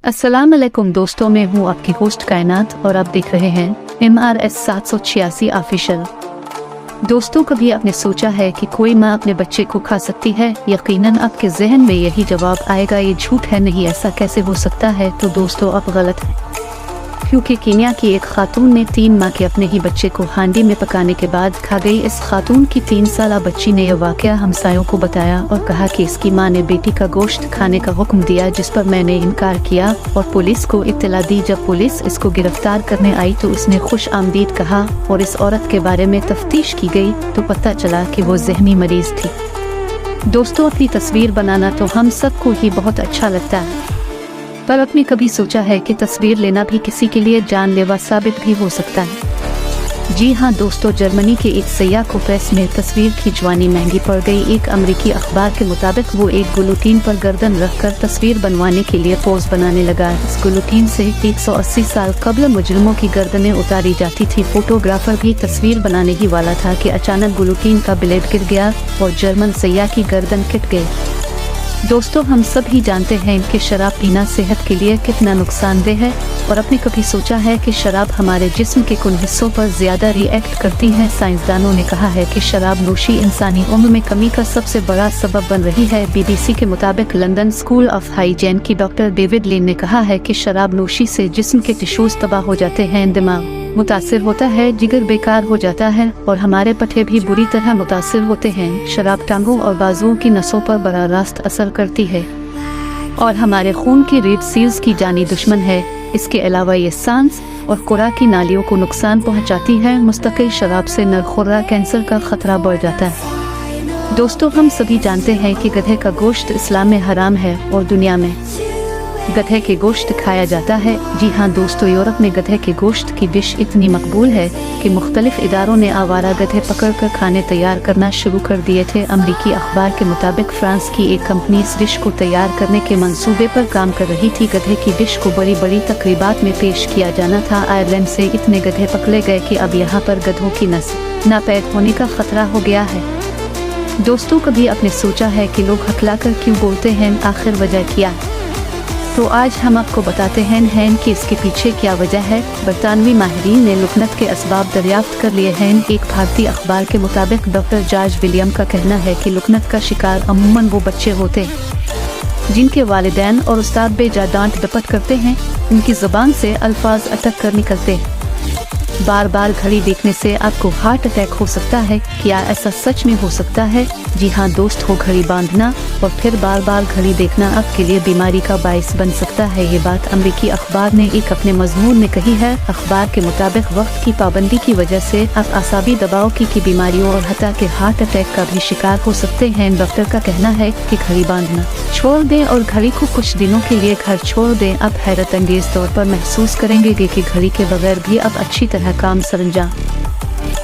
अस्सलाम वालेकुम दोस्तों, मैं हूँ आपकी होस्ट कायनात और आप देख रहे हैं MRS 786 ऑफिशियल। दोस्तों, कभी आपने सोचा है कि कोई माँ अपने बच्चे को खा सकती है? यकीनन आपके जहन में यही जवाब आएगा, ये झूठ है, नहीं ऐसा कैसे हो सकता है। तो दोस्तों, आप गलत हैं, क्योंकि कीनिया की एक खातून ने 3 माह के अपने ही बच्चे को हांडी में पकाने के बाद खा गई। इस खातून की 3 साला बच्ची ने यह वाकया हमसायों को बताया और कहा कि इसकी मां ने बेटी का गोश्त खाने का हुक्म दिया, जिस पर मैंने इनकार किया और पुलिस को इत्तला दी। जब पुलिस इसको गिरफ्तार करने आई तो उसने खुश आमदीद कहा और इस औरत के बारे में तफ्तीश की गई तो पता चला कि वो जहनी मरीज थी। दोस्तों, अपनी तस्वीर बनाना तो हम सबको ही बहुत अच्छा लगता है, पर आपने कभी सोचा है कि तस्वीर लेना भी किसी के लिए जानलेवा साबित भी हो सकता है? जी हाँ दोस्तों, जर्मनी के एक सयाह को प्रेस में तस्वीर खिंचवानी महंगी पड़ गई। एक अमेरिकी अखबार के मुताबिक वो एक गुलोटीन पर गर्दन रखकर तस्वीर बनवाने के लिए पोज बनाने लगा। इस गुलोटीन से 180 साल कबल मुजरिमों की गर्दनें उतारी जाती थी। फोटोग्राफर भी तस्वीर बनाने ही वाला था कि अचानक गुलोटीन का ब्लेड गिर गया और जर्मन सयाह की गर्दन कट गई। दोस्तों, हम सब ही जानते हैं कि शराब पीना सेहत के लिए कितना नुकसानदेह है, और आपने कभी सोचा है कि शराब हमारे जिस्म के कुन हिस्सों पर ज्यादा रिएक्ट करती है? साइंसदानों ने कहा है कि शराब नोशी इंसानी उम्र में कमी का सबसे बड़ा सबब बन रही है। BBC के मुताबिक लंदन स्कूल ऑफ हाइजीन की डॉक्टर डेविड लेन ने कहा है कि शराब नोशी से जिस्म के टिश्यूज तबाह हो जाते हैं, दिमाग मुतासिर होता है, जिगर बेकार हो जाता है और हमारे पट्टे भी बुरी तरह मुतासिर होते हैं। शराब टांगों और बाजुओं की नसों पर बड़ा रास्त असर करती है और हमारे खून की रेड सेल्स की जानी दुश्मन है। इसके अलावा ये सांस और खुराक की नालियों को नुकसान पहुंचाती है। मुस्तकिल शराब से नरखुरा कैंसर का खतरा बढ़ जाता है। दोस्तों, हम सभी जानते हैं कि गधे का गोश्त इस्लाम में हराम है और दुनिया में गधे के गोश्त खाया जाता है। जी हाँ दोस्तों, यूरोप में गधे के गोश्त की डिश इतनी मकबूल है कि मुख्तलिफ इदारों ने आवारा गधे पकड़कर खाने तैयार करना शुरू कर दिए थे। अमरीकी अखबार के मुताबिक फ्रांस की एक कंपनी इस डिश को तैयार करने के मंसूबे पर काम कर रही थी। गधे की डिश को बड़ी बड़ी तकरीबात में पेश किया जाना था। आयरलैंड से इतने गधे पकड़े गए कि अब यहाँ पर गधों की नस्ल नापैद होने का खतरा हो गया है। दोस्तों, कभी आपने सोचा है कि लोग हकलाकर क्यों बोलते हैं? आखिर वजह क्या है? तो आज हम आपको बताते हैं कि इसके पीछे क्या वजह है। बरतानवी माहिरीन ने लुकनत के असबाब दरियाफ्त कर लिए हैं। एक भारतीय अखबार के मुताबिक डॉक्टर जॉर्ज विलियम का कहना है कि लुकनत का शिकार अमूमन वो बच्चे होते हैं जिनके वालिदैन और उस्ताद बेजा डांट डपट करते हैं। उनकी ज़बान से अल्फाज अटक कर निकलते हैं। बार बार घड़ी देखने से आपको हार्ट अटैक हो सकता है। क्या ऐसा सच में हो सकता है? जी हाँ दोस्त, हो घड़ी बांधना और फिर बार बार घड़ी देखना आपके लिए बीमारी का बाइस बन सकता है। ये बात अमेरिकी अखबार ने एक अपने मजमून में कही है। अखबार के मुताबिक वक्त की पाबंदी की वजह से आप आसाबी दबाव की बीमारियों और हत्या के हार्ट अटैक का भी शिकार हो सकते हैं। डॉक्टर का कहना है कि घड़ी बांधना छोड़ दें और घड़ी को कुछ दिनों के लिए घर छोड़ दें। आप हैरत अंगेज तौर पर महसूस करेंगे कि घड़ी के बगैर भी आप अच्छी तरह काम सरंजाम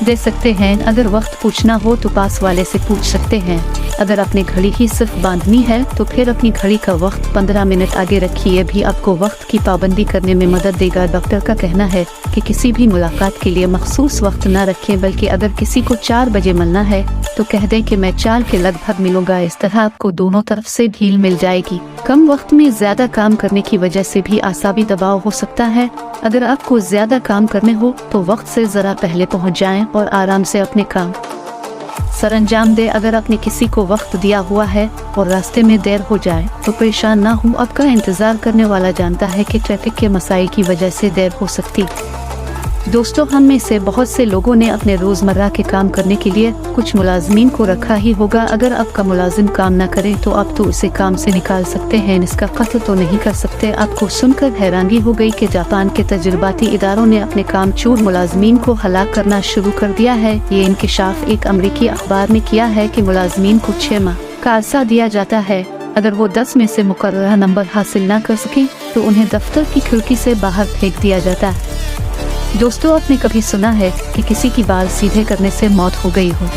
दे सकते हैं। अगर वक्त पूछना हो तो पास वाले से पूछ सकते हैं। अगर अपनी घड़ी ही सिर्फ बांधनी है तो फिर अपनी घड़ी का वक्त 15 मिनट आगे रखिए, भी आपको वक्त की पाबंदी करने में मदद देगा। डॉक्टर का कहना है कि किसी भी मुलाकात के लिए मखसूस वक्त न रखें, बल्कि अगर किसी को 4 बजे मिलना है तो कह दें कि मैं 4 के लगभग मिलूंगा। इस तरह आपको दोनों तरफ से ढील मिल जाएगी। कम वक्त में ज्यादा काम करने की वजह से भी आसाबी दबाव हो सकता है। अगर आपको ज्यादा काम करने हो तो वक्त से जरा पहले पहुंच जाएं और आराम से अपने काम सरंजाम दे। अगर आपने किसी को वक्त दिया हुआ है और रास्ते में देर हो जाए तो परेशान ना हो। आपका इंतजार करने वाला जानता है कि ट्रैफिक के मसाइल की वजह से देर हो सकती। दोस्तों, हम में से बहुत से लोगों ने अपने रोजमर्रा के काम करने के लिए कुछ मुलाजमीन को रखा ही होगा। अगर आपका मुलाजिम काम ना करे तो आप तो उसे काम से निकाल सकते हैं, इसका कत्ल तो नहीं कर सकते। आपको सुनकर हैरानी हो गई कि जापान के तजुर्बाती इदारों ने अपने काम चोर मुलाजमीन को हलाक करना शुरू कर दिया है। ये इंकिशाफ एक अमेरिकी अखबार ने किया है कि मुलाजमीन को 6 माह का अरसा दिया जाता है। अगर वो 10 में से मुकर्ररा नंबर हासिल न कर सके तो उन्हें दफ्तर की खिड़की से बाहर फेंक दिया जाता है। दोस्तों, आपने कभी सुना है कि किसी की बाल सीधे करने से मौत हो गई हो?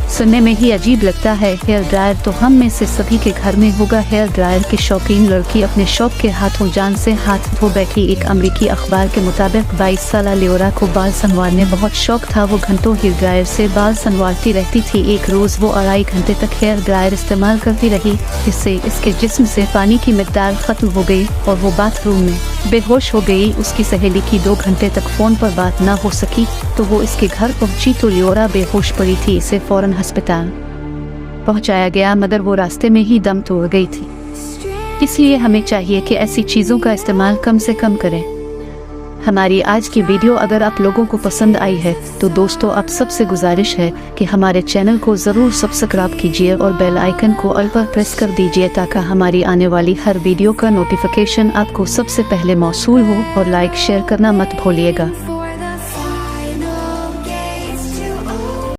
सुनने में ही अजीब लगता है। हेयर ड्रायर तो हम में से सभी के घर में होगा। हेयर ड्रायर की शौकीन लड़की अपने शौक के हाथों जान से हाथ धो बैठी। एक अमेरिकी अखबार के मुताबिक 22 साल लियोरा को बाल संवारने बहुत शौक था। वो घंटों हेयर ड्रायर से बाल संवारती रहती थी। एक रोज वो 2.5 घंटे तक हेयर ड्रायर इस्तेमाल करती रही, जिससे इसके जिस्म से पानी की मिकदार खत्म हो गई और वो बाथरूम में बेहोश हो गई। उसकी सहेली की 2 घंटे तक फोन पर बात न हो सकी तो वो इसके घर पहुंची तो लियोरा बेहोश पड़ी थी। इसे फौरन अस्पताल पहुंचाया गया, मगर वो रास्ते में ही दम तोड़ गई थी। इसलिए हमें चाहिए कि ऐसी चीज़ों का इस्तेमाल कम से कम करें। हमारी आज की वीडियो अगर आप लोगों को पसंद आई है तो दोस्तों आप सबसे गुजारिश है कि हमारे चैनल को ज़रूर सब्सक्राइब कीजिए और बेल आइकन को ऑल पर प्रेस कर दीजिए ताकि हमारी आने वाली हर वीडियो का नोटिफिकेशन आपको सबसे पहले मौसूल हो। और लाइक शेयर करना मत भूलिएगा।